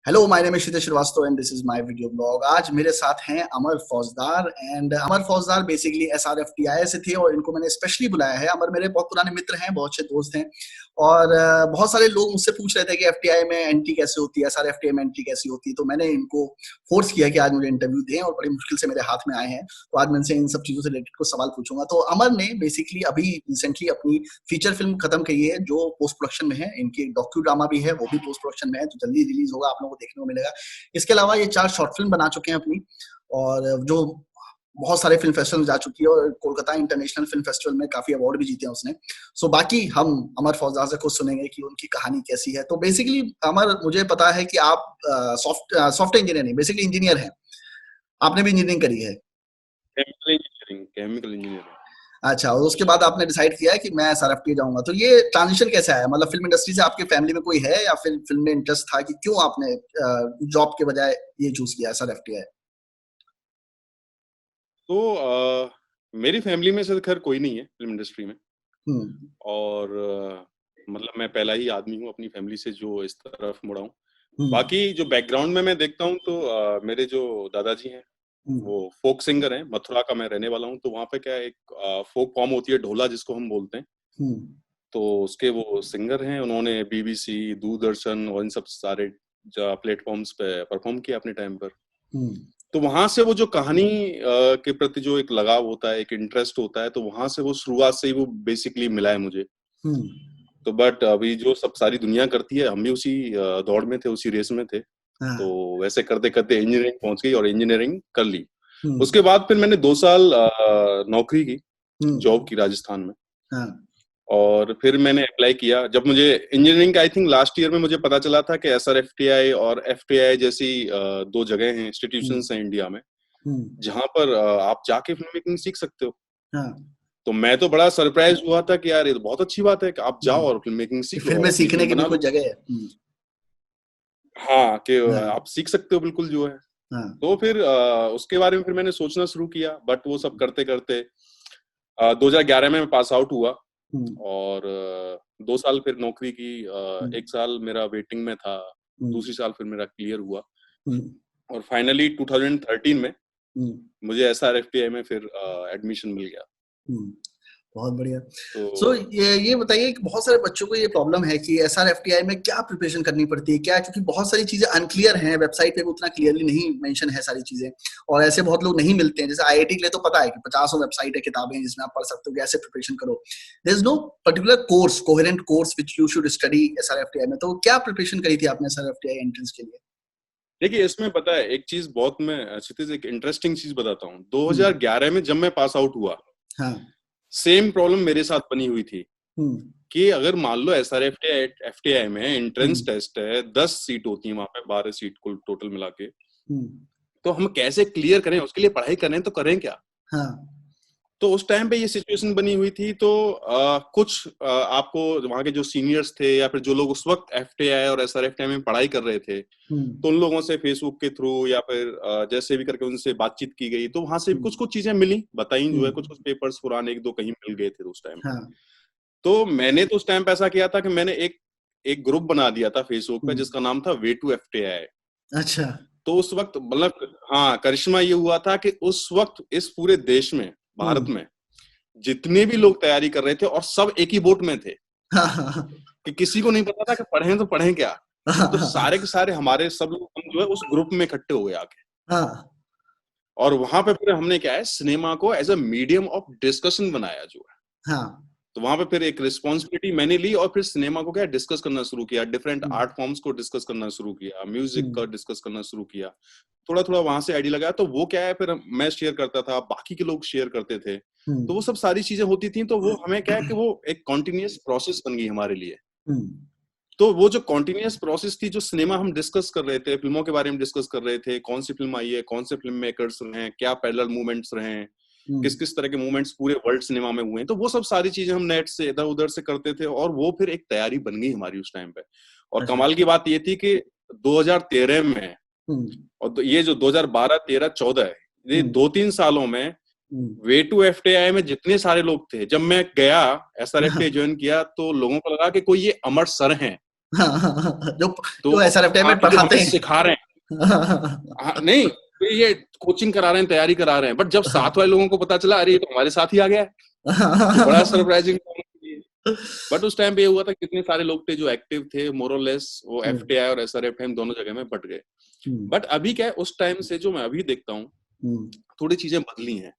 Hello, my name is Kshitij Srivastava and this is my video blog. आज मेरे साथ हैं अमर फौजदार एंड अमर फौजदार बेसिकली एसआरएफटीआई से थे और इनको मैंने स्पेशली बुलाया है। अमर मेरे बहुत पुराने मित्र हैं, बहुत अच्छे दोस्त हैं और बहुत सारे लोग मुझसे पूछ रहे थे कि एफटीआई में एंट्री कैसे होती है, एसआरएफटीआई में एंट्री कैसी होती है। तो मैंने इनको फोर्स किया कि आज मुझे इंटरव्यू दें और बड़ी मुश्किल से मेरे हाथ में आए हैं। तो आज मैं इनसे इन सब चीजों से रिलेटेड कुछ सवाल पूछूंगा। तो अमर ने बेसिकली अभी रिसेंटली अपनी फीचर फिल्म खत्म की है जो पोस्ट प्रोडक्शन में है। इनकी डॉक्यू ड्रामा भी है, वो भी पोस्ट प्रोडक्शन में है, तो जल्दी रिलीज होगा, आप लोगों को देखने को मिलेगा। इसके अलावा ये 4 शॉर्ट फिल्म बना चुके हैं अपनी, और जो बहुत सारे फिल्म फेस्टिवल में जा चुकी है और कोलकाता इंटरनेशनल फिल्म फेस्टिवल में काफी अवार्ड भी जीते हैं उसने। सो बाकी हम अमर फौजदार से खुद सुनेंगे कि उनकी कहानी कैसी है। तो बेसिकली अमर, मुझे पता है कि आप सॉफ्टवेयर इंजीनियर नहीं, बेसिकली इंजीनियर हैं। आपने भी इंजीनियरिंग करी है? Chemical engineering. अच्छा, और उसके बाद आपने डिसाइड किया है कि मैं एसआरएफटीआई जाऊंगा। तो ये ट्रांजिशन कैसे आया? मतलब फिल्म इंडस्ट्री से आपके फैमिली में कोई है या फिर फिल्म में इंटरेस्ट था कि क्यों आपने जॉब के बजाय ये चूज किया एसआरएफटीआई? तो मेरी फैमिली में से खैर कोई नहीं है फिल्म इंडस्ट्री में। और मतलब मैं पहला ही आदमी हूँ अपनी फैमिली से जो इस तरफ मुड़ा हूँ। बाकी जो बैकग्राउंड में मैं देखता हूँ तो मेरे जो दादाजी हैं वो फोक सिंगर हैं। मथुरा का मैं रहने वाला हूँ, तो वहाँ पे क्या एक फोक फॉर्म होती है, ढोला जिसको हम बोलते हैं। तो उसके वो सिंगर हैं। उन्होंने बीबीसी, दूरदर्शन और इन सब सारे प्लेटफॉर्म्स पे परफॉर्म किया अपने टाइम पर। तो वहां से वो जो कहानी के प्रति जो एक लगाव होता है, एक इंटरेस्ट होता है, तो वहां से वो शुरुआत से ही वो बेसिकली मिला है मुझे। तो बट अभी जो सब सारी दुनिया करती है, हम भी उसी दौड़ में थे, उसी रेस में थे। तो वैसे करते करते इंजीनियरिंग पहुंच गई और इंजीनियरिंग कर ली। उसके बाद फिर मैंने 2 साल नौकरी की, जॉब की राजस्थान में। और फिर मैंने अप्लाई किया। जब मुझे इंजीनियरिंग का आई थिंक लास्ट ईयर में मुझे पता चला था कि एसआरएफटीआई और एफटीआई जैसी 2 जगह हैं, इंस्टीट्यूशंस हैं इंडिया में, जहां पर आप जाके फिल्म मेकिंग सीख सकते हो। तो मैं तो बड़ा सरप्राइज हुआ था कि यार ये तो बहुत अच्छी बात है कि आप जाओ और फिल्म मेकिंग सीख लो, फिल्में सीखने की भी कोई जगह है। हाँ, कि आप सीख सकते हो बिल्कुल जो है। तो फिर उसके बारे में फिर मैंने सोचना शुरू किया। बट वो सब करते करते 2011 में मैं पास आउट हुआ और 2 साल फिर नौकरी की। 1 साल मेरा वेटिंग में था, दूसरी साल फिर मेरा क्लियर हुआ और फाइनली 2013 में मुझे एसआरएफटीआई में फिर एडमिशन मिल गया। बहुत बढ़िया। सो ये बताइए कि बहुत सारे बच्चों को ये प्रॉब्लम है कि एसआरएफटीआई में क्या प्रिपरेशन करनी पड़ती है, क्या? क्योंकि बहुत सारी चीजें अनक्लियर हैं, वेबसाइट पे भी उतना क्लियरली नहीं मेंशन है सारी चीजें, और ऐसे बहुत लोग नहीं मिलते हैं। जैसे आईआईटी के लिए तो पता है कि 50 वेबसाइट है, किताबें जिसमें आप पढ़ सकते हो कि ऐसे प्रिपरेशन करो। There is no particular course, coherent course which you should study SRFTI में। तो क्या प्रिपरेशन करी थी आपने एसआरएफटीआई एंट्रेंस के लिए? देखिए, इसमें पता है एक चीज बहुत, मैं क्षितिज एक इंटरेस्टिंग चीज बताता हूँ। 2011 में जब मैं पास आउट हुआ, सेम प्रॉब्लम मेरे साथ बनी हुई थी कि अगर मान लो एसआरएफटीआई में एंट्रेंस टेस्ट है, 10 सीट होती है वहां पे, 12 सीट कुल टोटल मिला के, तो हम कैसे क्लियर करें? उसके लिए पढ़ाई करें तो करें क्या? तो उस टाइम पे ये सिचुएशन बनी हुई थी। तो कुछ आपको वहां के जो सीनियर्स थे या फिर जो लोग उस वक्त एफटीआई और एसआरएफटीआई में पढ़ाई कर रहे थे, तो उन लोगों से फेसबुक के थ्रू या फिर जैसे भी करके उनसे बातचीत की गई, तो वहां से कुछ चीजें मिली, बताई जो है। कुछ पेपर्स पुराने 1-2 कहीं मिल गए थे उस टाइम। तो मैंने तो उस टाइम पे ऐसा किया था कि मैंने एक ग्रुप बना दिया था फेसबुक पे जिसका नाम था वे टू एफटीआई। अच्छा। तो उस वक्त मतलब हाँ, करिश्मा ये हुआ था कि उस वक्त इस पूरे देश में, भारत में जितने भी लोग तैयारी कर रहे थे और सब एक ही बोट में थे कि किसी को नहीं पता था कि पढ़ें तो पढ़ें क्या। तो सारे के सारे हमारे सब लोग हम जो है उस ग्रुप में इकट्ठे हो गए आके। और वहां पे फिर हमने क्या है, सिनेमा को as a medium of discussion बनाया जो है। तो वहां पे फिर एक रिस्पॉन्सिबिलिटी मैंने ली और फिर सिनेमा को क्या डिस्कस करना शुरू किया, डिफरेंट आर्ट फॉर्म्स को डिस्कस करना शुरू किया, म्यूजिक का डिस्कस करना शुरू किया। थोड़ा थोड़ा वहां से आइडिया लगाया। तो वो क्या है, फिर मैं शेयर करता था, बाकी के लोग शेयर करते थे, तो वो सब सारी चीजें होती थी। तो वो हमें क्या है कि वो एक कॉन्टिन्यूअस प्रोसेस बन गई हमारे लिए। तो वो जो कॉन्टिन्यूअस प्रोसेस थी, जो सिनेमा हम डिस्कस कर रहे थे, फिल्मों के बारे में डिस्कस कर रहे थे, कौन सी फिल्म आई है, कौन से फिल्म मेकर्स रहे, क्या पैरेलल मूवमेंट्स रहे, किस किस तरह के मूवमेंट्स पूरे वर्ल्ड सिनेमा में हुए हैं, तो वो सब सारी चीजें हम नेट से इधर उधर से करते थे। और वो फिर एक तैयारी बन गई हमारी उस टाइम पे। और कमाल की बात ये थी कि 2013 में और ये जो 2012, 13, 14 है, ये 2-3 सालों में वे टू एफटीआई में जितने सारे लोग थे, जब मैं गया एसआरएफटीआई ज्वाइन किया, तो लोगों को लगा कि कोई ये अमर सर हैं जो SRFTI में पढ़ाते हैं, सिखा रहे हैं। नहीं, ये कोचिंग करा रहे हैं, तैयारी करा रहे हैं, बट जब साथ वाले लोगों को पता चला, अरे ये तो हमारे साथ ही आ गया है, तो बड़ा सरप्राइजिंग। बट उस टाइम पे ये हुआ था, कितने सारे लोग थे जो एक्टिव थे, मोर और लेस वो FTI और SRFTI दोनों जगह में बट गए। बट अभी क्या है, उस टाइम से जो मैं अभी देखता हूँ, थोड़ी चीजें बदली हैं।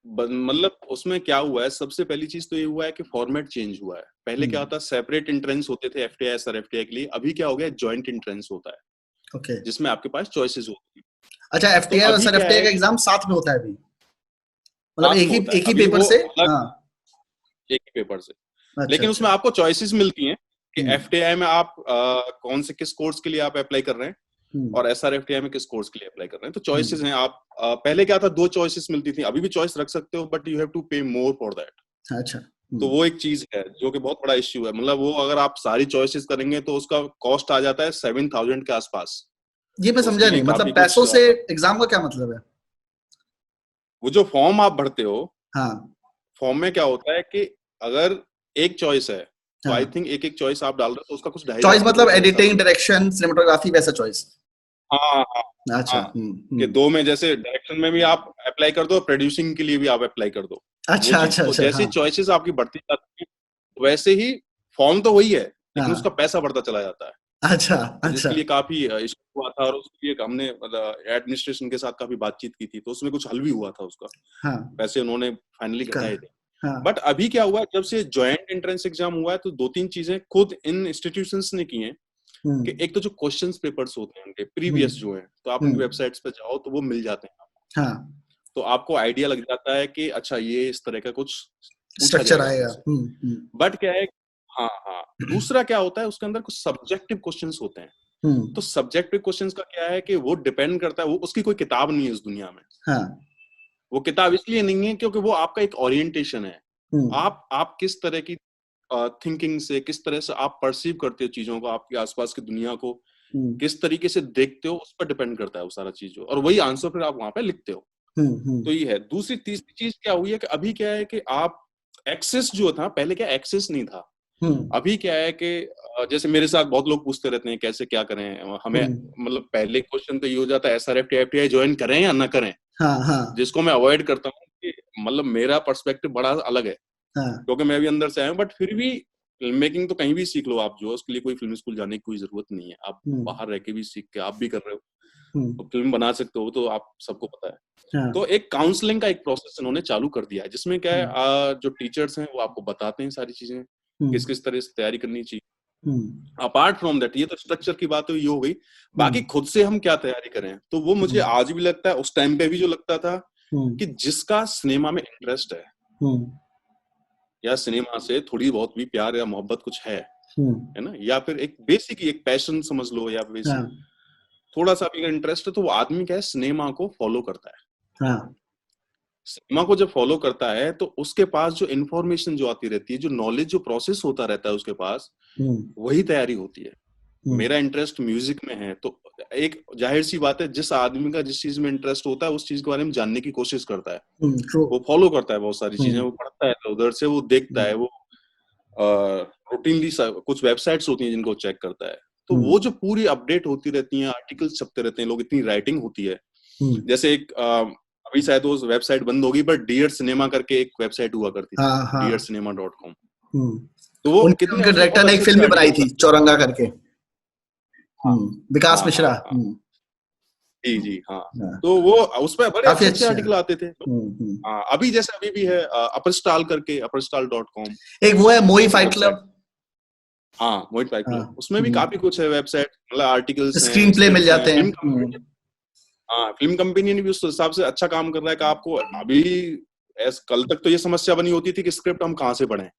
मतलब उसमें क्या हुआ है, सबसे पहली चीज तो ये हुआ है कि फॉर्मेट चेंज हुआ है। पहले क्या होता, सेपरेट एंट्रेंस होते थे FTI SRFTI के लिए, अभी क्या हो गया, जॉइंट एंट्रेंस होता है, जिसमें आपके पास चॉइसेस होती है। अच्छा, FTI और SRFTI का एग्जाम साथ में होता है अभी, मतलब एक ही पेपर से? एक ही पेपर से, लेकिन उसमें आपको चॉइसेस मिलती हैं कि FTI में आप कौन से किस कोर्स के लिए आप अप्लाई कर रहे हैं, और SRFTI में किस कोर्स के लिए अप्लाई कर रहे हैं। तो चॉइसेस हैं। आप पहले क्या था, 2 चॉइसेस मिलती थी, अभी भी चॉइस रख सकते हो, बट यू हैव टू पे मोर फॉर दैट। अच्छा, तो वो एक चीज है जो कि बहुत बड़ा इश्यू है। मतलब वो अगर आप सारी चॉइसेस करेंगे तो उसका कॉस्ट आ जाता है 7,000 के आसपास। ये मैं समझा नहीं, मतलब पैसों से एग्जाम का क्या मतलब है? वो जो फॉर्म आप भरते हो, हाँ, फॉर्म में क्या होता है कि अगर एक चॉइस है, तो आई थिंक एक चॉइस आप डाल रहे हो, तो उसका कुछ चॉइस मतलब एडिटिंग, डायरेक्शन, सिनेमेटोग्राफी, वैसा चॉइस? हाँ। अच्छा, कि 2 में जैसे डायरेक्शन में भी आप अप्लाई कर दो, प्रोड्यूसिंग के लिए भी आप अप्लाई कर दो। अच्छा, तो जैसे चॉइसेस आपकी बढ़ती जाती है, वैसे ही फॉर्म तो वही है, लेकिन उसका पैसा बढ़ता चला जाता है। अच्छा, जिसके लिए काफी इशू हुआ था, और उसके लिए हमने एडमिनिस्ट्रेशन के साथ काफी बातचीत की थी, तो उसमें कुछ हल भी हुआ था उसका। पैसे उन्होंने फाइनली घटाए थे। बट अभी क्या हुआ, जब से ज्वाइंट एंट्रेंस एग्जाम हुआ है, तो 2-3 चीजें खुद इन इंस्टीट्यूशंस ने की हैं। कि एक तो जो क्वेश्चंस पेपर्स होते हैं उनके प्रीवियस जो है, तो आप उनकी वेबसाइट्स पे जाओ तो वो मिल जाते हैं आपको। तो आपको आइडिया लग जाता है कि अच्छा ये इस तरह का कुछ स्ट्रक्चर आएगा। बट क्या है, हाँ, दूसरा क्या होता है, उसके अंदर कुछ सब्जेक्टिव क्वेश्चंस होते हैं। तो सब्जेक्टिव क्वेश्चंस का क्या है कि वो डिपेंड करता है, वो उसकी कोई किताब नहीं है इस दुनिया में। वो किताब इसलिए नहीं है क्योंकि वो आपका एक ओरिएंटेशन है। आप किस तरह की थिंकिंग से, किस तरह से आप परसीव करते हो चीजों को, आपके आसपास की दुनिया को किस तरीके से देखते हो, उस पर डिपेंड करता है वो सारा चीज, और वही आंसर फिर आप वहां पे लिखते हो। तो ये है। दूसरी तीसरी चीज क्या हुई है कि अभी क्या है कि आप एक्सेस जो था, पहले क्या एक्सेस नहीं था। अभी क्या है कि जैसे मेरे साथ बहुत लोग पूछते रहते हैं कैसे क्या करें हमें, मतलब पहले क्वेश्चन तो ये हो जाता है SRFTI FTI ज्वाइन करें या ना करें। जिसको मैं अवॉइड करता हूँ कि मतलब मेरा पर्सपेक्टिव बड़ा अलग है, क्योंकि मैं भी अंदर से आया हूँ। बट फिर भी फिल्म मेकिंग तो कहीं भी सीख लो आप, जो उसके लिए कोई फिल्म स्कूल जाने की कोई जरूरत नहीं है। आप बाहर रह के भी सीख के आप भी कर रहे हो, तो फिल्म बना सकते हो, तो आप सबको पता है। तो एक काउंसलिंग का एक प्रोसेस इन्होंने चालू कर दिया है, जिसमें क्या है जो टीचर्स हैं वो आपको बताते हैं सारी चीजें, किस किस तरह से तैयारी करनी चाहिए। अपार्ट फ्रॉम दैट, ये तो स्ट्रक्चर की बात हुई, ये हो गई। बाकी खुद से हम क्या तैयारी करें, तो वो मुझे आज भी लगता है, उस टाइम पे भी जो लगता था कि जिसका सिनेमा में इंटरेस्ट है, या सिनेमा से थोड़ी बहुत भी प्यार या मोहब्बत कुछ है ना, या फिर एक बेसिक एक पैशन समझ लो, या बेसिक थोड़ा सा भी इंटरेस्ट है, तो वो आदमी क्या है, सिनेमा को फॉलो करता है। सिनेमा को जब फॉलो करता है, तो उसके पास जो इन्फॉर्मेशन जो आती रहती है, जो नॉलेज जो प्रोसेस होता रहता है उसके पास, वही तैयारी होती है। मेरा इंटरेस्ट म्यूजिक में है, तो एक जाहिर सी बात है, जिस आदमी का जिस चीज में इंटरेस्ट होता है, उस चीज के बारे में जानने की कोशिश करता है। वो फॉलो करता है बहुत सारी चीजें, वो पढ़ता है, उधर से वो देखता है, वो रूटीनली कुछ वेबसाइट्स होती हैं जिनको चेक करता है। तो वो जो पूरी अपडेट होती रहती है, आर्टिकल्स छपते रहते हैं, लोग, इतनी राइटिंग होती है। जैसे एक अभी शायद वो वेबसाइट बंद होगी, बट डियर सिनेमा करके एक वेबसाइट हुआ करती थी, dearcinema.com। तो वो कितने डायरेक्टर ने एक फिल्म भी बनाई थी, चौरंगा करके, विकास मिश्रा। जी, हाँ। तो वो उसमें बड़े अच्छे आर्टिकल आते थे। अभी जैसे अभी भी है अपरस्टाल करके, upperstal.com। एक वो है मोई फाइट क्लब। हाँ, मोई फाइट क्लब, उसमें भी काफी कुछ है, वेबसाइट, मतलब आर्टिकल्स, स्क्रीन प्ले मिल जाते हैं। फिल्म कंपनी ने भी उस हिसाब से अच्छा काम कर रहा है कि आपको अभी कल तक तो ये समस्या बनी होती थी कि स्क्रिप्ट हम कहाँ से पढ़ें,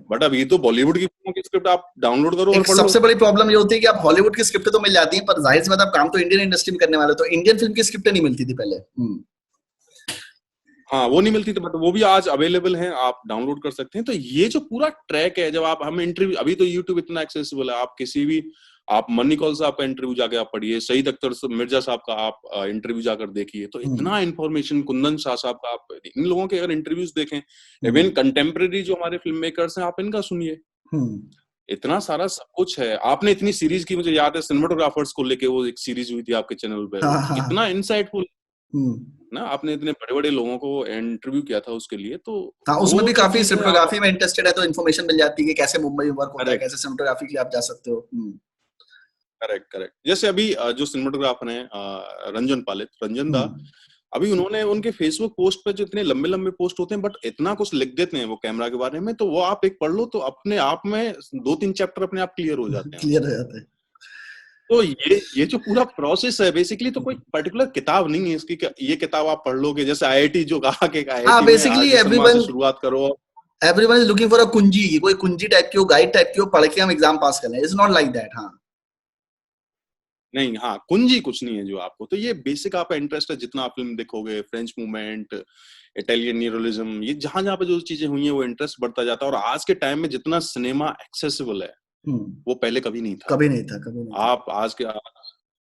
बट अभी तो बॉलीवुड की फिल्मों की स्क्रिप्ट आप डाउनलोड करो और पढ़ लो। सबसे बड़ी प्रॉब्लम ये होती है कि आप हॉलीवुड की स्क्रिप्ट तो मिल जाती है, पर जाहिर सी बात, आप काम तो इंडियन इंडस्ट्री में करने वाले, तो इंडियन फिल्म की स्क्रिप्ट नहीं मिलती थी पहले। हाँ, वो नहीं मिलती थी, बट वो भी आज अवेलेबल है, आप डाउनलोड कर सकते हैं। तो ये जो पूरा ट्रैक है, जब आप हम इंटरव्यू, अभी तो यूट्यूब इतना एक्सेसिबल है, आप किसी भी, आप मनी कॉल साहब का इंटरव्यू जाके आप पढ़िए, शहीद अख्तर मिर्जा साहब का आप इंटरव्यू जाकर देखिए, तो इतना इन्फॉर्मेशन, कुंदन शाह साहब का, आप इन लोगों के अगर इंटरव्यूज देखें, इवन कंटेम्प्रेरी जो हमारे फिल्म मेकर्स हैं, आप इनका सुनिए, इतना सारा सब कुछ है। आपने इतनी सीरीज की, मुझे याद है सिनेमेटोग्राफर्स को लेके वो एक सीरीज हुई थी आपके चैनल पे, कितना इनसाइटफुल ना, आपने इतने बड़े-बड़े लोगों को इंटरव्यू किया था उसके लिए, तो हाँ, उसमें भी काफी सिनेमेटोग्राफी में इंटरेस्टेड है तो इन्फॉर्मेशन मिल जाती है कि कैसे मुंबई में वर्क होता है, कैसे सिनेमेटोग्राफी के लिए आप जा सकते हो। करेक्ट। जैसे अभी जो सिनेमेटोग्राफर हैं रंजन दा, अभी उन्होंने उनके फेसबुक पोस्ट पे जो इतने लंबे पोस्ट होते हैं, बट इतना कुछ लिख देते हैं वो कैमरा के बारे में, तो वो आप एक पढ़ लो तो अपने आप में 2-3 चैप्टर अपने आप क्लियर हो जाते हैं। तो ये जो पूरा प्रोसेस है बेसिकली, तो कोई पर्टिकुलर किताब नहीं है इसकी, ये किताब आप पढ़ लोगे, जैसे आईआईटी जो कहा कि आईआईटी बेसिकली एवरीवन शुरुआत करो, everyone is looking for a कुंजी, कोई कुंजी टाइप की हो, गाइड टाइप की हो, पढ़ के हम एग्जाम पास कर लें। It's not like that. हाँ नहीं, हाँ कुंजी कुछ नहीं है जो आपको, तो ये बेसिक आपका इंटरेस्ट है, जितना आप फिल्म देखोगे, फ्रेंच मूवमेंट, इटालियन न्यूरलिज्म, ये जहां पे जो चीजें हुई हैं वो इंटरेस्ट बढ़ता जाता है। और आज के टाइम में जितना सिनेमा एक्सेसिबल है वो पहले कभी नहीं था। आप आज के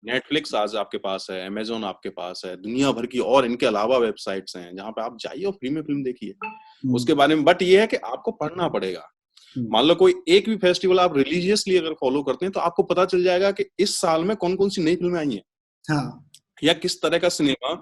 नेटफ्लिक्स आज आपके पास है, अमेज़न आपके पास है, दुनिया भर की और इनके अलावा वेबसाइट्स हैं जहां पे आप जाइए और फ्री में फिल्म देखिए उसके बारे में। बट ये है कि आपको पढ़ना पड़ेगा। मान लो कोई एक भी फेस्टिवल आप रिलीजियसली अगर फॉलो करते हैं तो आपको पता चल जाएगा कि इस साल में कौन कौन सी नई फिल्में आई हैं। हाँ। या किस तरह का सिनेमा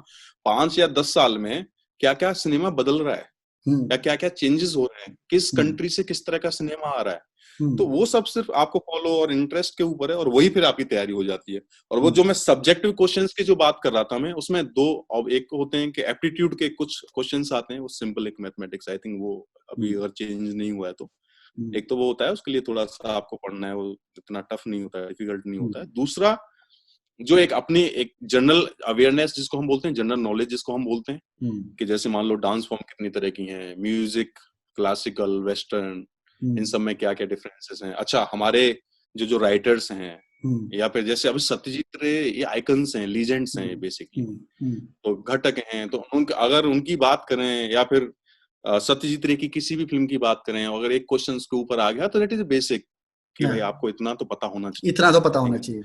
5 या 10 साल में क्या क्या सिनेमा बदल रहा है, या क्या क्या चेंजेस हो रहे हैं, किस कंट्री से किस तरह का सिनेमा आ रहा है। तो वो सब सिर्फ आपको फॉलो और इंटरेस्ट के ऊपर है, और वही फिर आपकी तैयारी हो जाती है। और वो जो मैं सब्जेक्टिव क्वेश्चंस की जो बात कर रहा था मैं, उसमें एक होते हैं कि एप्टीट्यूड के कुछ क्वेश्चंस आते हैं, वो सिंपल एक मैथमेटिक्स, आई थिंक वो अभी अगर चेंज नहीं हुआ है तो एक तो वो होता है, उसके लिए थोड़ा सा आपको पढ़ना है, वो इतना टफ नहीं होता है, डिफिकल्ट नहीं होता है। दूसरा जो एक अपनी एक जनरल अवेयरनेस जिसको हम बोलते हैं, जनरल नॉलेज जिसको हम बोलते हैं, कि जैसे मान लो डांस फॉर्म कितनी तरह की हैं, म्यूजिक, क्लासिकल, वेस्टर्न, इन सब में क्या क्या डिफरेंसेस हैं। अच्छा, हमारे जो राइटर्स हैं, या फिर जैसे अभी सत्यजीत रे, ये आइकन्स हैं, लीजेंड्स हैं बेसिकली, तो घटक हैं, तो अगर उनकी बात करें या फिर सत्यजीत रे की किसी भी फिल्म की बात करें, अगर एक क्वेश्चन के ऊपर आ गया तो दैट इज बेसिक कि भाई आपको इतना तो पता होना चाहिए, इतना तो पता होना चाहिए।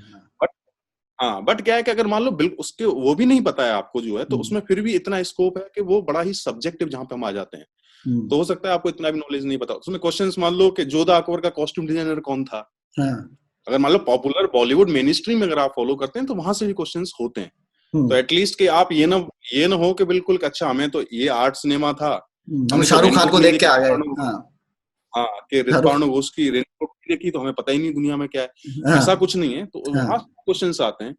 बट क्या है कि अगर मान लो बिल्कुल उसके वो भी नहीं पता है आपको जो है, तो उसमें फिर भी इतना स्कोप है कि वो बड़ा ही सब्जेक्टिव जहां पे हम आ जाते हैं। तो हो सकता है आपको इतना भी नॉलेज नहीं पता उसमें। क्वेश्चंस मान लो कि जोधा अकबर का कॉस्ट्यूम डिजाइनर कौन था, अगर मान लो पॉपुलर बॉलीवुड मेन स्ट्रीम में अगर आप फॉलो करते हैं तो वहां से भी क्वेश्चंस होते हैं। तो एटलीस्ट कि आप ये ना हो कि बिल्कुल अच्छा हमें तो ये आर्ट सिनेमा था, हम शाहरुख खान को देख के आ गए, हाँ कि ऋतुपर्ण घोष की रेनकोट देखी तो हमें पता ही नहीं दुनिया में क्या है, ऐसा कुछ नहीं है। तो वहां क्वेश्चंस आते हैं,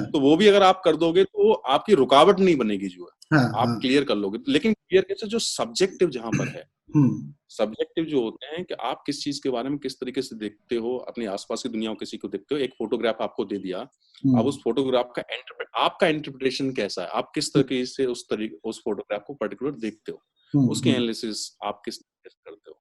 तो वो भी अगर आप कर दोगे तो आपकी रुकावट नहीं बनेगी जो है, आप क्लियर कर लोगे। लेकिन क्लियर कैसे, जो सब्जेक्टिव जहां पर है, सब्जेक्टिव जो होते हैं कि आप किस चीज के बारे में किस तरीके से देखते हो, अपने आसपास की दुनिया को किसी को देखते हो। एक फोटोग्राफ आपको दे दिया, आप उस फोटोग्राफ का आपका इंटरप्रिटेशन कैसा है, आप किस तरीके से उस फोटोग्राफ को पर्टिकुलर देखते हो, उसकी एनालिसिस आप किस तरीके से करते हो।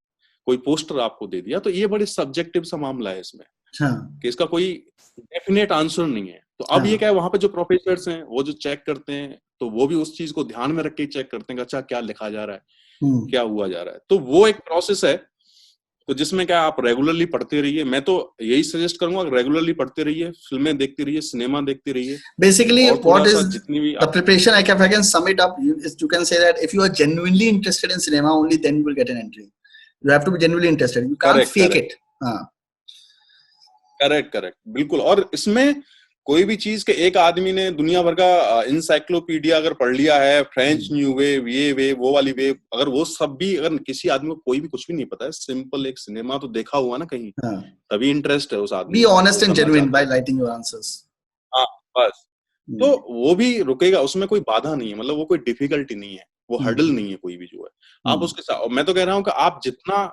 कोई पोस्टर आपको दे दिया, तो ये बड़े सब्जेक्टिव सा मामला है इसमें, कि इसका कोई डेफिनेट आंसर नहीं है। तो अब ये क्या है, वहां पे जो प्रोफेसर्स हैं वो जो चेक करते हैं, तो वो भी उस चीज को ध्यान में रख के चेक करते हैं कि अच्छा क्या लिखा जा रहा है, क्या हुआ जा रहा है। तो वो एक प्रोसेस है, तो जिसमें क्या आप रेगुलरली पढ़ते रहिए। मैं तो यही सजेस्ट करूंगा, रेगुलरली पढ़ते रहिए, फिल्में देखते रहिए, सिनेमा देखते रहिए। Basically what is the preparation, I can sum it up, you can say that if you are genuinely interested in cinema, only then you will get an entry. You have to be genuinely interested, you can't fake it. Correct, बिल्कुल। और इसमें कोई भी चीज के एक आदमी ने दुनिया भर का इंसाइक्लोपीडिया अगर पढ़ लिया है, फ्रेंच न्यू वेव, ये वेव, वो वाली वेव, अगर वो सब भी, अगर किसी आदमी को कोई भी कुछ भी नहीं पता है, सिंपल एक सिनेमा तो देखा हुआ ना कहीं, तभी इंटरेस्ट है उस आदमी। Be honest and genuine by writing your answers. हाँ बस, तो वो भी रुकेगा, उसमें कोई बाधा नहीं है, मतलब वो कोई डिफिकल्टी नहीं है, वो हर्डल नहीं है कोई भी जो है। आप उसके साथ, मैं तो कह रहा हूँ कि आप जितना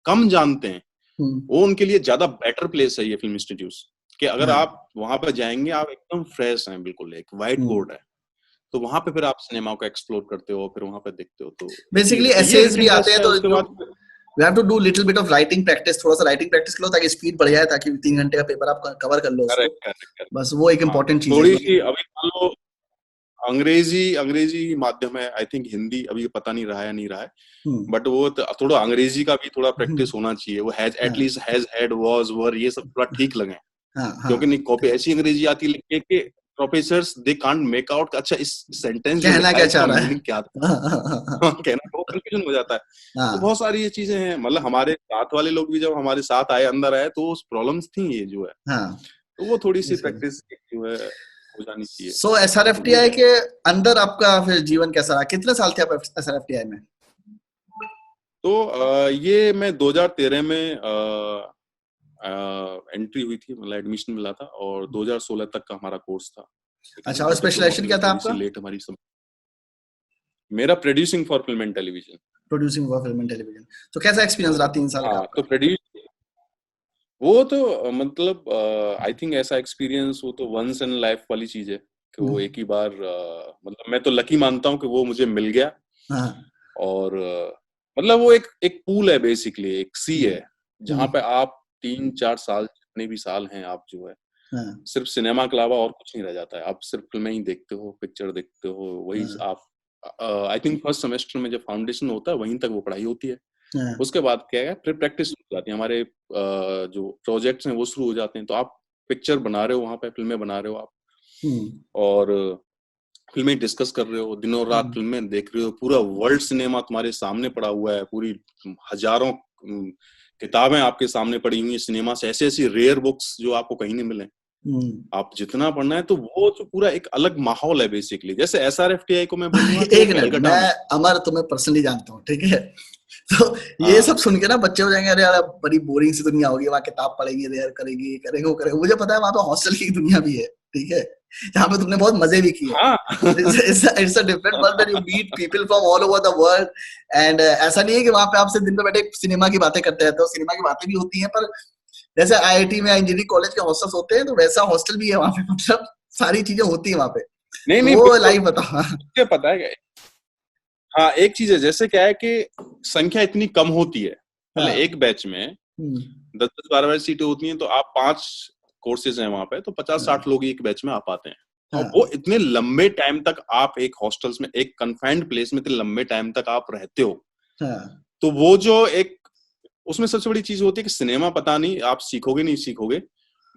कम जानते हैं वो उनके लिए ज्यादा बेटर प्लेस है ये फिल्म इंस्टीट्यूट, कि अगर आप वहां पे जाएंगे, आप एकदम फ्रेश हैं, बिल्कुल एक व्हाइट बोर्ड है, तो वहां पे फिर आप सिनेमा को एक्सप्लोर करते हो, फिर वहां पे देखते हो। तो बेसिकली एसेज भी आते हैं, तो उसके बाद we have to do little bit of writing practice, थोड़ा सा राइटिंग प्रैक्टिस करो ताकि स्पीड बढ़ जाए, ताकि 3 घंटे का पेपर आप कवर कर लो उसको। बस वो एक इम्पोर्टेंट चीज है। थोड़ी सी अभी मान लो अंग्रेजी माध्यम है, आई थिंक हिंदी अभी पता नहीं रहा है नहीं रहा है, बट वो थोड़ा अंग्रेजी का भी थोड़ा प्रैक्टिस होना चाहिए। वो has, at least has, had, was, were, ये सब थोड़ा ठीक लगे, क्योंकि नहीं कॉपी ऐसी अंग्रेजी आती लिखने के professors they can't make out, अच्छा इस सेंटेंस कहना क्या चाह रहा है, क्या कहना, कंफ्यूजन हो जाता है। हाँ। तो बहुत सारी ये चीजें हैं, मतलब हमारे साथ वाले लोग भी जब हमारे साथ आए, अंदर आए, तो उस प्रॉब्लम्स थी ये जो है, हाँ, तो वो थोड़ी सी प्रैक्टिस जो है हो जानी चाहिए। सो SRFTI के अंदर आपका फिर जीवन कैसा रहा? कितने साल थे आप SRFTI में? तो ये मैं 2013 में एंट्री हुई थी, मतलब एडमिशन मिला था, और 2016 तक का हमारा कोर्स था। अच्छा, और स्पेशलाइजेशन क्या था आपका? लेट हमारी मेरा producing for film and television. Producing for film and television. तो कैसा एक्सपीरियंस रहा 3 साल का हाँ, आपका? तो प्रोड्यूस वो तो मतलब आई थिंक ऐसा एक्सपीरियंस, वो तो वंस इन लाइफ वाली चीज है कि वो एक ही बार, मतलब मैं तो लकी मानता हूँ कि वो मुझे मिल गया। हाँ। और मतलब वो एक पूल है, बेसिकली एक सी है, जहाँ पे आप 3-4 साल, जितने भी साल हैं, आप जो है सिर्फ सिनेमा के अलावा और कुछ नहीं रह जाता है। आप सिर्फ फिल्में ही देखते हो, पिक्चर देखते हो, वही आप आई थिंक फर्स्ट सेमेस्टर में जब फाउंडेशन होता है वहीं तक वो पढ़ाई होती है। उसके बाद क्या है, फिर प्रैक्टिस हो जाती है, हमारे जो प्रोजेक्ट्स हैं वो शुरू हो जाते हैं। तो आप पिक्चर बना रहे हो, वहां पे फिल्में बना रहे हो आप, और फिल्में डिस्कस कर रहे हो, दिनों रात फिल्में देख रहे हो, पूरा वर्ल्ड सिनेमा तुम्हारे सामने पड़ा हुआ है, पूरी हजारों किताबें आपके सामने पड़ी हुई है सिनेमा से, ऐसी ऐसी रेयर बुक्स जो आपको कहीं नहीं मिले, आप जितना पढ़ना है। तो वो जो पूरा एक अलग माहौल है बेसिकली। जैसे SRFTI को मैं बोलूंगा एक मिनट, मैं अमर तुम्हें पर्सनली जानता हूँ, ठीक है? तो ये सब सुन के ना बच्चे हो जाएंगे, अरे यार बड़ी बोरिंग सी दुनिया होगी, वहाँ किताब पढ़ेंगे, रेयर करेंगे, करेंगे, वो करेंगे। मुझे पता है वहाँ पे हॉस्टल की दुनिया भी है, ठीक है, जहाँ पे तुमने बहुत मजे भी किए। It's a different world where you meet people from all over the world, and ऐसा नहीं है कि वहाँ पे आपसे दिन में बैठे सिनेमा की बातें करते रहते हो। सिनेमा की बातें भी होती हैं, पर जैसे IIT में इंजीनियरिंग कॉलेज के हॉस्टल्स होते हैं, तो वैसा हॉस्टल भी है वहाँ पे, मतलब सारी चीजें होती है वहाँ पे। नहीं तो नहीं, वो लाइव बताओ। क्या पता है, हाँ एक चीज है, जैसे क्या है कि संख्या इतनी कम होती है, मतलब एक बैच में 10-12 सीटें होती हैं, तो आप 5 कोर्सेज हैं वहां पे, तो 50-60 लोग एक बैच में आ पाते हैं। और वो इतने लंबे टाइम तक आप एक हॉस्टल्स में, एक कन्फाइंड प्लेस में इतने लंबे टाइम तक आप रहते हो, तो वो जो एक उसमें सबसे बड़ी चीज होती है कि सिनेमा पता नहीं आप सीखोगे नहीं सीखोगे,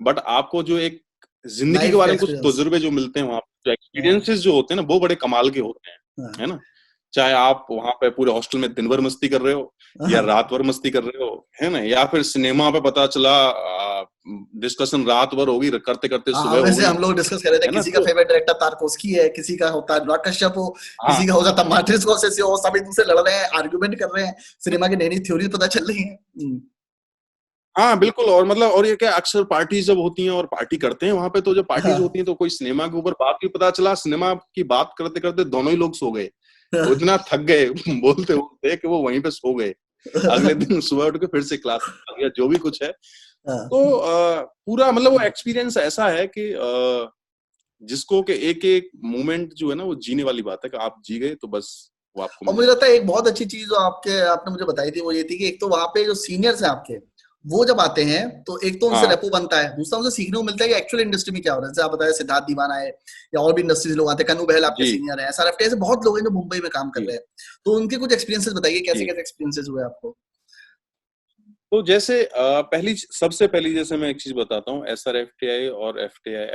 बट आपको जो एक जिंदगी के बारे में कुछ तजुर्बे जो मिलते हैं, वहां जो एक्सपीरियंसेस जो होते हैं ना, वो बड़े कमाल के होते हैं, है ना? चाहे आप वहां पे पूरे हॉस्टल में दिन भर मस्ती कर रहे हो, या रात भर मस्ती कर रहे हो, है ना, या फिर सिनेमा पे पता चला डिस्कशन रात भर होगी, करते करते सुबह हो गई। हम लोग डिस्कस कर रहे थे, किसी का फेवरेट डायरेक्टर तारकोस्की है, किसी का होता है अनुराग कश्यप हो, किसी का हो जाता है मार्टिन स्कॉर्सेसे हो, सभी दूसरे लड़ रहे हैं, आर्गुमेंट कर रहे हैं, सिनेमा की नई नई थ्योरी पता चल रही है। हाँ बिल्कुल। और मतलब, और ये क्या, अक्सर पार्टीज जब होती हैं और पार्टी करते हैं वहां पे, तो जब पार्टीज होती हैं तो कोई सिनेमा के ऊपर बात भी पता चला, सिनेमा की बात करते करते दोनों ही लोग सो गए, वो इतना थक गए बोलते बोलते कि वो वहीं पे सो गए। अगले दिन सुबह उठ के फिर से क्लास आ गया, जो भी कुछ है। तो पूरा मतलब वो एक्सपीरियंस ऐसा है कि जिसको कि एक एक मोमेंट जो है ना, वो जीने वाली बात है कि आप जी गए तो बस वो आपको। और मुझे लगता है एक बहुत अच्छी चीज जो आपने मुझे बताई थी, वो ये थी कि एक तो वहां पे जो सीनियर्स हैं आपके, वो जब आते हैं तो एक तो उनसे रेपो बनता है, दूसरा उनसे सीखने को मिलता है कि एक्चुअल इंडस्ट्री में क्या हो रहा है। जैसे आप बताए सिद्धार्थ दीवाना है, या और भी इंडस्ट्री लोग आते हैं, कन्नू बहल आपके सीनियर है, SRFTI से बहुत लोग हैं जो मुंबई में काम कर रहे हैं, तो उनके कुछ एक्सपीरियंसेस बताइए, कैसे कैसे एक्सपीरियंसेस हुए आपको? तो जैसे सबसे पहली जैसे मैं एक चीज बताता हूँ, SRFTI और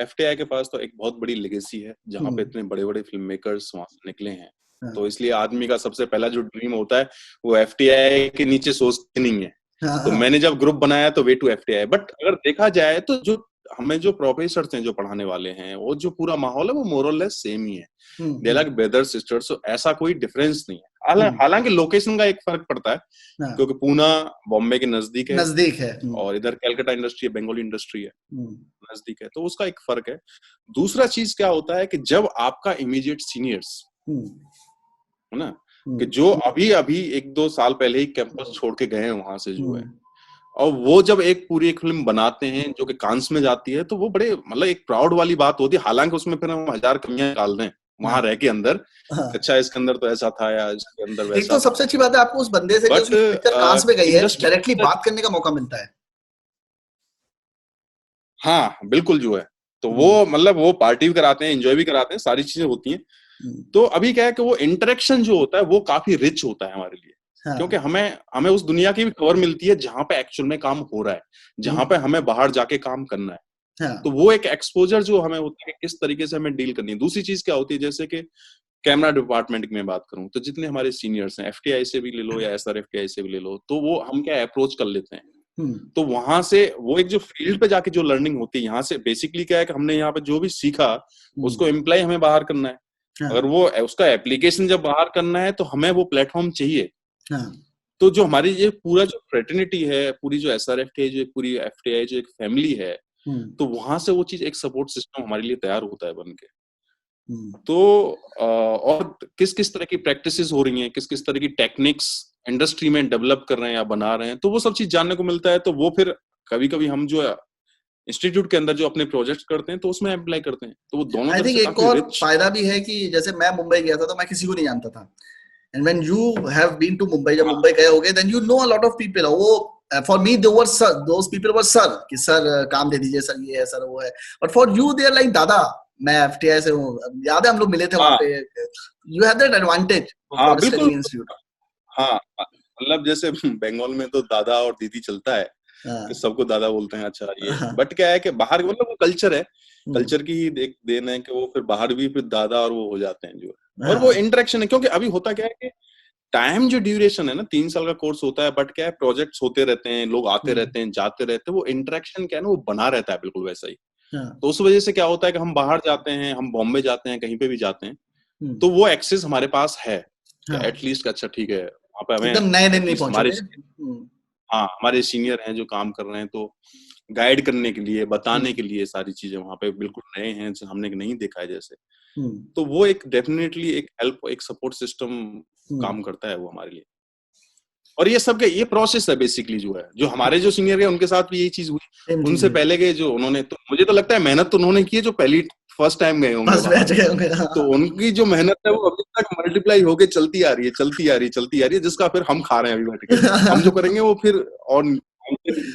FTI के पास तो एक बहुत बड़ी लेगेसी है, जहाँ पे इतने बड़े बड़े फिल्म मेकर्स वहां से निकले हैं। तो इसलिए आदमी का सबसे पहला जो ड्रीम होता है वो FTI के नीचे सोचते नहीं है। तो मैंने जब ग्रुप बनाया तो वे टू FTI। बट अगर देखा जाए तो जो हमें जो प्रोफेसर्स हैं, जो पढ़ाने वाले हैं, वो जो पूरा माहौल है वो मोर और लेस सेम ही है। दे लाइक ब्रदर सिस्टर्स, ऐसा कोई डिफरेंस नहीं है। हालांकि लोकेशन का एक फर्क पड़ता है, क्योंकि पूना बॉम्बे के नजदीक है और इधर कलकत्ता इंडस्ट्री है, बंगाली इंडस्ट्री है, नजदीक है, तो उसका एक फर्क है। दूसरा चीज क्या होता है कि जब आपका इमीडिएट सीनियर्स है ना, कि जो अभी अभी 1-2 साल पहले ही कैंपस छोड़ के गए हैं वहां से जो है, और वो जब एक पूरी एक फिल्म बनाते हैं जो कि कांस में जाती है, तो वो बड़े मतलब एक प्राउड वाली बात होती है। हालांकि उसमें फिर हम 1000 कमियां निकाल दें वहां रह के अंदर, अच्छा इसके अंदर तो ऐसा था, या इसके अंदर वैसा। एक तो सबसे अच्छी बात है आपको उस बंदे से, जो पिक्चर कांस में गई है, डायरेक्टली बात करने का मौका मिलता है। हाँ बिल्कुल जो है, तो वो मतलब वो पार्टी भी कराते हैं, एंजॉय भी कराते हैं, सारी चीजें होती हैं। तो अभी क्या है कि वो इंटरेक्शन जो होता है वो काफी रिच होता है हमारे लिए, क्योंकि हमें उस दुनिया की भी खबर मिलती है जहां पे एक्चुअल में काम हो रहा है, जहां पे हमें बाहर जाके काम करना है। तो वो एक एक्सपोजर जो हमें होता है, किस तरीके से हमें डील करनी है। दूसरी चीज क्या होती है, जैसे कि कैमरा डिपार्टमेंट की मैं बात करूं तो जितने हमारे सीनियर्स हैं, एफटीआई से भी ले लो या एसआरएफटीआई से भी ले लो, तो वो हम क्या अप्रोच कर लेते हैं। तो वहां से वो एक जो फील्ड पे जाके जो लर्निंग होती है, यहाँ से बेसिकली क्या है कि हमने यहाँ पे जो भी सीखा उसको एम्प्लॉय हमें बाहर करना है। अगर वो उसका एप्लीकेशन जब बाहर करना है तो हमें वो प्लेटफॉर्म चाहिए। तो जो हमारी ये पूरा जो फ्रेटर्निटी है, पूरी जो एसआरएफटीआई, जो पूरी एफटीआई जो एक फैमिली है, तो वहां से वो चीज एक सपोर्ट सिस्टम हमारे लिए तैयार होता है बन के। तो और किस किस तरह की प्रैक्टिसेस हो रही हैं, किस किस तरह की टेक्निक्स इंडस्ट्री में डेवलप कर रहे हैं या बना रहे हैं, तो वो सब चीज जानने को मिलता है। तो वो फिर कभी कभी हम जो इंस्टीट्यूट के अंदर जो अपने प्रोजेक्ट करते हैं तो उसमें अप्लाई करते हैं। तो वो दोनों तरफ से एक और फायदा भी है कि जैसे मैं मुंबई गया था तो मैं किसी को नहीं जानता था, and when you have been to Mumbai, जब मुंबई गए होगे, then you know a lot of people. वो for me those people were sir, कि सर काम दे दीजिए, सर ये है, सर वो है, but for you they are like दादा, मैं एफटीआई से हूँ, याद है हम लोग मिले थे वहां पे। you have that advantage for studying institute. हाँ, मतलब जैसे बंगाल में तो दादा और दीदी चलता है, कि सबको दादा बोलते हैं। अच्छा ये बट क्या है कि बाहर मतलब वो कल्चर है, कल्चर की ही देन है कि वो फिर बाहर भी फिर दादा और वो हो जाते हैं जो, और वो इंटरेक्शन है। क्योंकि अभी होता क्या है कि टाइम जो ड्यूरेशन है ना, 3 साल का कोर्स होता है, बट क्या है प्रोजेक्ट्स होते रहते हैं, लोग आते रहते हैं, जाते रहते हैं, वो इंटरेक्शन क्या है ना वो बना रहता है बिल्कुल वैसा ही। तो उस वजह से क्या होता है कि हम बाहर जाते हैं, हम बॉम्बे जाते हैं, कहीं पे भी जाते हैं, तो वो एक्सेस हमारे पास है एटलीस्ट। अच्छा ठीक है, वहां पे हमें एकदम नए दिन नहीं पहुंचे। हाँ, हमारे सीनियर हैं जो काम कर रहे हैं, तो गाइड करने के लिए, बताने के लिए सारी चीजें वहां पे बिल्कुल नए हैं, हमने नहीं देखा है जैसे। तो वो एक डेफिनेटली एक हेल्प, एक सपोर्ट सिस्टम काम करता है वो हमारे लिए। और ये सब ये प्रोसेस है बेसिकली जो है, जो हमारे जो सीनियर है उनके साथ भी यही चीज हुई। उनसे पहले गए जो उन्होंने, तो मुझे तो लगता है मेहनत तो उन्होंने की है जो पहली फर्स्ट टाइम गए होंगे, तो उनकी जो मेहनत है वो अभी तक मल्टीप्लाई होके चलती आ रही है, जिसका फिर हम खा रहे हैं अभी बैठ के। हम जो करेंगे वो फिर और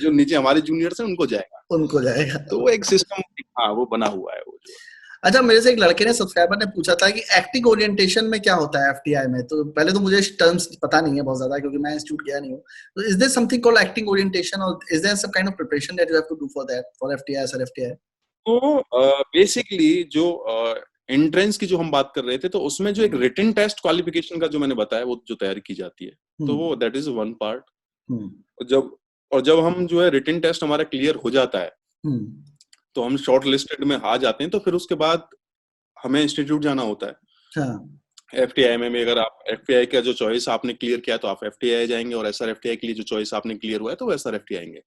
जो नीचे हमारे जूनियर्स हैं उनको जाएगा। तो वो एक सिस्टम हाँ वो बना हुआ है वो जो। अच्छा, मेरे से एक लड़के ने, सब्सक्राइबर ने पूछा था कि एक्टिंग ओरिएंटेशन में क्या होता है एफटीआई में। तो पहले तो मुझे टर्म्स पता नहीं है बहुत ज्यादा, क्योंकि मैं इंस्टीट्यूट गया नहीं हूँ। तो is there something called acting orientation, और is there some kind of preparation that you have to do for that, for FTI और एफटीआई? तो बेसिकली जो एंट्रेंस की जो हम बात कर रहे थे, तो उसमें जो एक रिटन टेस्ट क्वालिफिकेशन का जो मैंने बताया वो जो तैयारी की जाती है, तो वो दैट इज वन पार्ट। जब हम जो है रिटन टेस्ट हमारा क्लियर हो जाता है, तो हम शॉर्ट लिस्टेड में आ जाते हैं, तो फिर उसके बाद हमें इंस्टीट्यूट जाना होता है। एफटीआई में अगर आप एफटीआई का जो चॉइस आपने क्लियर किया तो आप एफटीआई जाएंगे, और एसआरएफटीआई के लिए जो चॉइस आपने क्लियर हुआ है तो वो एसआरएफटीआई आएंगे।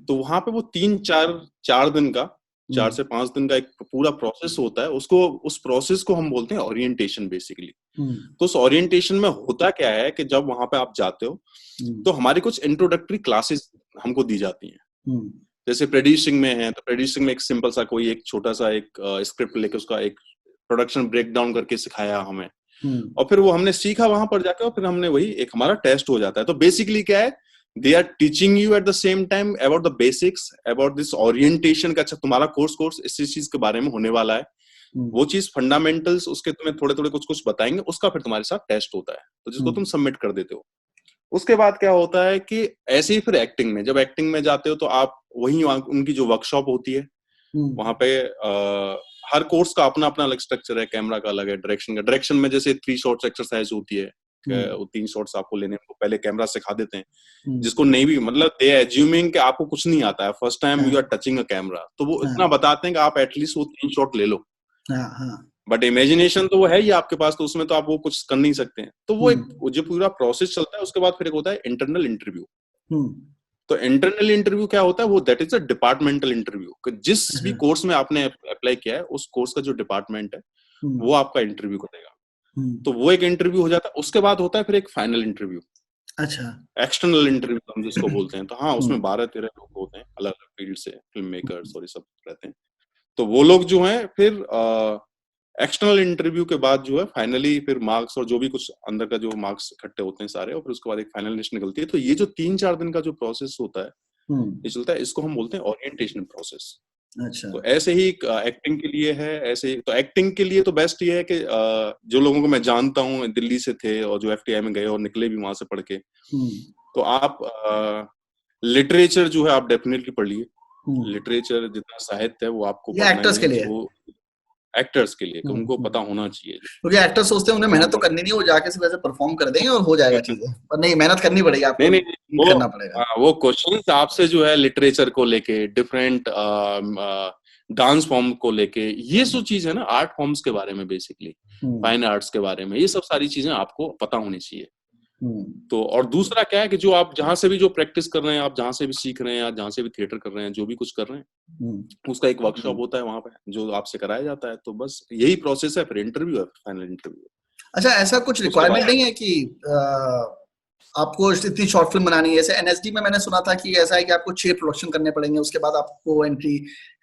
तो वहां पे वो 4 दिन का 4 से 5 दिन का एक पूरा प्रोसेस होता है। उस प्रोसेस को हम बोलते हैं ओरिएंटेशन बेसिकली। तो उस ओरिएंटेशन में होता क्या है कि जब वहां पे आप जाते हो तो हमारी कुछ इंट्रोडक्टरी क्लासेस हमको दी जाती हैं। जैसे प्रोड्यूसिंग में है, तो प्रोड्यूसिंग में एक सिंपल सा कोई एक छोटा सा एक स्क्रिप्ट लेके उसका एक प्रोडक्शन ब्रेकडाउन करके सिखाया हमें, और फिर वो हमने सीखा वहां पर जाकर, और फिर हमने वही एक हमारा टेस्ट हो जाता है। तो बेसिकली क्या है, they are teaching you at the same time about the basics, about this orientation का। अच्छा तुम्हारा कोर्स इस चीज के बारे में होने वाला है, वो चीज फंडामेंटल्स उसके तुम्हें थोड़े थोड़े कुछ बताएंगे, उसका फिर तुम्हारे साथ टेस्ट होता है, तो जिसको तुम सबमिट कर देते हो। उसके बाद क्या होता है कि ऐसे ही फिर एक्टिंग में, जब एक्टिंग में जाते हो तो आप वही उनकी जो वर्कशॉप होती है वहां पे हर कोर्स का अपना अपना अलग स्ट्रक्चर है, कैमरा का अलग है, डायरेक्शन में जैसे 3 शॉट्स एक्सरसाइज होती है, वो 3 शॉट्स आपको लेने को पहले कैमरा सिखा देते हैं। जिसको नहीं भी, मतलब दे एज्यूमिंग कि आपको कुछ नहीं आता है, first time you are touching a camera, तो वो इतना बताते हैं कि आप एटलीस्ट वो 3 शॉट ले लो। बट इमेजिनेशन तो वो है ही आपके पास, तो उसमें तो आप वो कुछ कर नहीं सकते हैं। तो वो एक जो पूरा प्रोसेस चलता है, उसके बाद फिर एक होता है इंटरनल इंटरव्यू। तो इंटरनल इंटरव्यू क्या होता है, वो that is a departmental interview. जिस भी कोर्स में आपने अप्लाई किया है, उस कोर्स का जो डिपार्टमेंट है वो आपका इंटरव्यू करेगा। तो वो एक इंटरव्यू हो जाता है। उसके बाद होता है फिर एक फाइनल इंटरव्यू, अच्छा, एक्सटर्नल इंटरव्यू हम जिसको बोलते हैं। तो हाँ, उसमें 12-13 लोग होते हैं अलग अलग फील्ड से, फिल्म मेकर्स और ये सब रहते हैं। तो वो लोग जो हैं फिर एक्सटर्नल इंटरव्यू के बाद जो है फाइनली फिर मार्क्स और जो भी कुछ अंदर का जो मार्क्स इकट्ठे होते हैं सारे, और फिर उसके बाद एक फाइनल लिस्ट निकलती है। तो ये जो 3-4 दिन का जो प्रोसेस होता है ये चलता है, इसको हम बोलते हैं ओरिएंटेशन प्रोसेस। अच्छा। तो ऐसे ही एक्टिंग के लिए है, ऐसे ही तो एक्टिंग के लिए तो बेस्ट ये है कि जो लोगों को मैं जानता हूँ दिल्ली से थे और जो एफटीआई में गए और निकले भी वहां से पढ़ के, तो आप लिटरेचर जो है आप डेफिनेटली पढ़ लिए। लिटरेचर जितना साहित्य है वो आपको ये एक्टर्स के लिए, एक्टर्स के लिए, कि उनको पता होना चाहिए। क्योंकि एक्टर सोचते हैं उन्हें मेहनत तो करनी नहीं, वो जाके सिर्फ ऐसे परफॉर्म कर देंगे और हो जाएगा चीजें, पर नहीं, मेहनत करनी पड़ेगी आपको, नहीं, करना पड़ेगा। वो क्वेश्चंस आपसे जो है लिटरेचर को लेके, डिफरेंट डांस फॉर्म को लेके, ये सब चीज है ना, आर्ट फॉर्म्स के बारे में, बेसिकली फाइन आर्ट्स के बारे में, ये सब सारी चीजें आपको पता होनी चाहिए। तो और दूसरा क्या है कि जो आप जहां से भी जो प्रैक्टिस कर रहे हैं, आप जहां से भी सीख रहे हैं, या जहां से भी थिएटर कर रहे हैं, जो भी कुछ कर रहे हैं, उसका एक वर्कशॉप होता है वहां पे जो आपसे कराया जाता है। तो बस यही प्रोसेस है, फिर इंटरव्यू है, फाइनल इंटरव्यू। अच्छा, ऐसा कुछ रिक्वायरमेंट नहीं है कि आपको इतनी शॉर्ट फिल्म बनानी है? जैसे एनएसडी में मैंने सुना था कि ऐसा है कि आपको 6 प्रोडक्शन करने पड़ेंगे, उसके बाद आपको एंट्री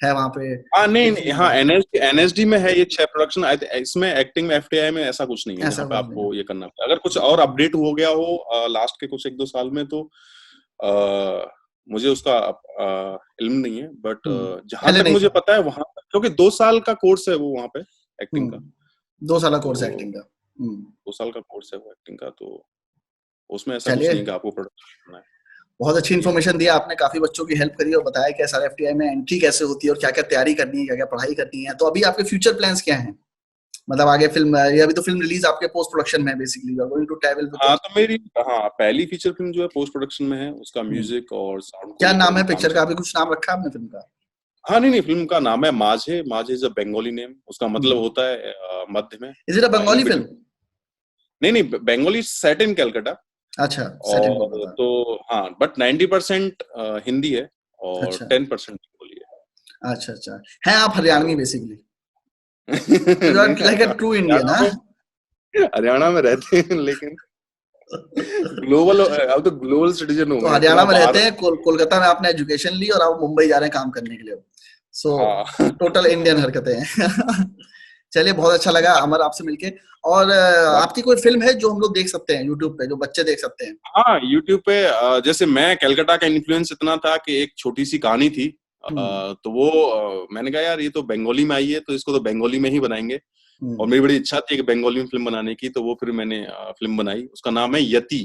है वहां पे। नहीं, हाँ, एनएसडी में है ये 6 प्रोडक्शन। इसमें एक्टिंग में, एफटीआई में ऐसा कुछ नहीं है जहाँ पे आपको ये करना पड़े। अगर कुछ और अपडेट हो गया हो लास्ट के कुछ 1-2 साल में, तो मुझे उसका इल्म नहीं है, बट जहां तक मुझे पता है वहां, क्योंकि 2 साल का कोर्स है वो वहां पे एक्टिंग का, 2 साल का कोर्स है एक्टिंग का। 2 साल का कोर्स है वो एक्टिंग का, तो उसमें ऐसा कुछ नहीं कि आपको प्रोडक्शन करना है। बहुत अच्छी इन्फॉर्मेशन दिया आपने, काफी बच्चों की हेल्प करी और बताया कि एसआरएफटीआई में एंट्री कैसे होती है और क्या क्या तैयारी करनी है, क्या क्या पढ़ाई करनी है। तो अभी आपके फ्यूचर प्लान्स क्या हैं? मतलब आगे फिल्म, ये अभी तो फिल्म रिलीज आपके पोस्ट प्रोडक्शन में है basically, you are going to travel with. हाँ, तो मेरी पहली फीचर फिल्म जो है पोस्ट प्रोडक्शन में है, उसका म्यूजिक और साउंड क्या नाम है पिक्चर का? अभी कुछ नाम रखा है आपने फिल्म का? हाँ, नहीं, फिल्म का नाम है माझे। माझे इज अ बंगाली नेम, उसका मतलब होता है मध्य में। Is it a Bengali film? नहीं, बंगाली सेट इन कलकत्ता। अच्छा, और तो हाँ, बट 90% हिंदी है और 10% बंगाली है। अच्छा, है आप Haryanvi basically? You are like a true Indian. Haryana में रहते हैं, लेकिन ग्लोबल, अब तो ग्लोबल सिटीजन हो गए। तो हरियाणा में रहते हैं, कोलकाता में आपने एजुकेशन ली और आप मुंबई जा रहे हैं काम करने के लिए। सो टोटल इंडियन हरकतें हैं। चलिए, बहुत अच्छा लगा अमर आपसे मिलके। और आपकी कोई फिल्म है जो हम लोग देख सकते हैं यूट्यूब पे, जो बच्चे देख सकते हैं? हाँ, यूट्यूब पे जैसे मैं कलकत्ता का इन्फ्लुएंस इतना था कि एक छोटी सी कहानी थी, तो वो मैंने कहा यार ये तो बंगाली में आई है, तो इसको तो बंगाली में ही बनाएंगे। और मेरी बड़ी इच्छा थी कि बंगाली में फिल्म बनाने की, तो वो फिर मैंने फिल्म बनाई, उसका नाम है यति।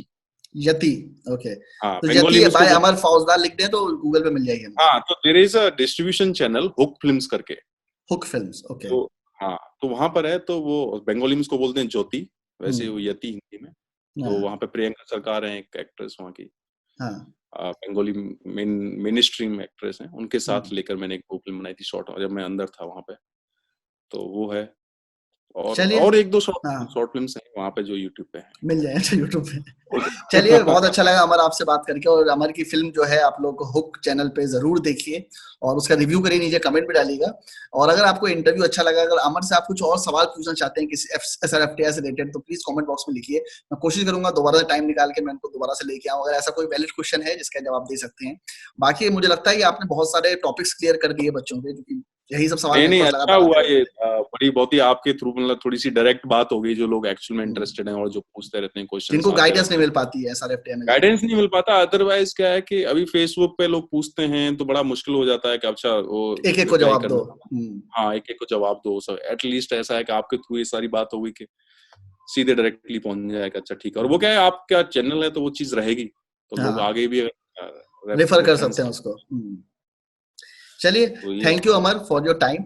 ओके। हाँ, तो यति बाय अमर फौजदार लिख दें तो गूगल पे मिल जाएगी। हाँ, तो there is a distribution channel Hook Films करके। Hook Films, okay. तो हाँ, तो वहां पर है, तो वो बंगाली में उसको बोलते हैं ज्योति, वैसे वो यति हिंदी में। तो वहां पे प्रियंका सरकार है एक एक्ट्रेस वहां की, बंगाली मेन स्ट्रीम एक्ट्रेस है, उनके साथ लेकर मैंने एक फिल्म बनाई थी शॉर्ट, जब मैं अंदर था वहां पे। तो वो है, और 1-2 शॉर्ट फिल्म्स हैं वहां पे जो यूट्यूब पे है, मिल जाए अच्छा यूट्यूब पे। चलिए, बहुत अच्छा लगा अमर आपसे बात करके। और अमर की फिल्म जो है आप लोग को हुक चैनल पे जरूर देखिए और उसका रिव्यू करिए, नीचे कमेंट भी डालिएगा। और अगर आपको इंटरव्यू अच्छा लगा, अगर अमर से आप कुछ और सवाल पूछना चाहते हैं किसी एसआरएफटीआई से रिलेटेड, तो प्लीज कमेंट बॉक्स में लिखिए। मैं कोशिश करूंगा दोबारा से टाइम निकाल के मैं उनको दोबारा से लेके आऊँ, अगर ऐसा कोई वैलिड क्वेश्चन है जिसका जवाब दे सकते हैं। बाकी मुझे लगता है कि आपने बहुत सारे टॉपिक्स क्लियर कर दिए बच्चों के, जो यही सब सवाल नहीं, अच्छा हुआ ये, बड़ी बहुत ही आपके थ्रू, मतलब थोड़ी सी डायरेक्ट बात हो गई, जो लोग एक्चुअल में इंटरेस्टेड हैं और जो पूछते रहते हैं क्वेश्चन, जिनको गाइडेंस नहीं मिल पाती है एसआरएफटीआई में, गाइडेंस नहीं मिल पाता। अदरवाइज क्या है कि अभी फेसबुक पे लोग पूछते हैं तो बड़ा मुश्किल हो जाता है कि अच्छा वो एक को जवाब दो। हाँ, एक को जवाब दो। सब एटलीस्ट ऐसा है कि आपके थ्रू ये सारी बात हो गई कि सीधे डायरेक्टली पहुंच जाएगा। अच्छा ठीक है, और वो क्या है, आपका चैनल है तो वो चीज रहेगी, तो लोग आगे भी रेफर कर सकते हैं उसको। चलिए, thank you Amar for your time,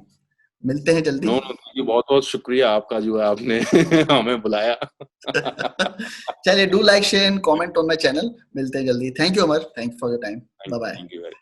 मिलते हैं जल्दी। नो, बहुत बहुत शुक्रिया आपका जो है, आपने हमें बुलाया। चलिए, do like share and comment on my channel. मिलते हैं जल्दी। Thank you Amar, thank you for your time. Bye bye.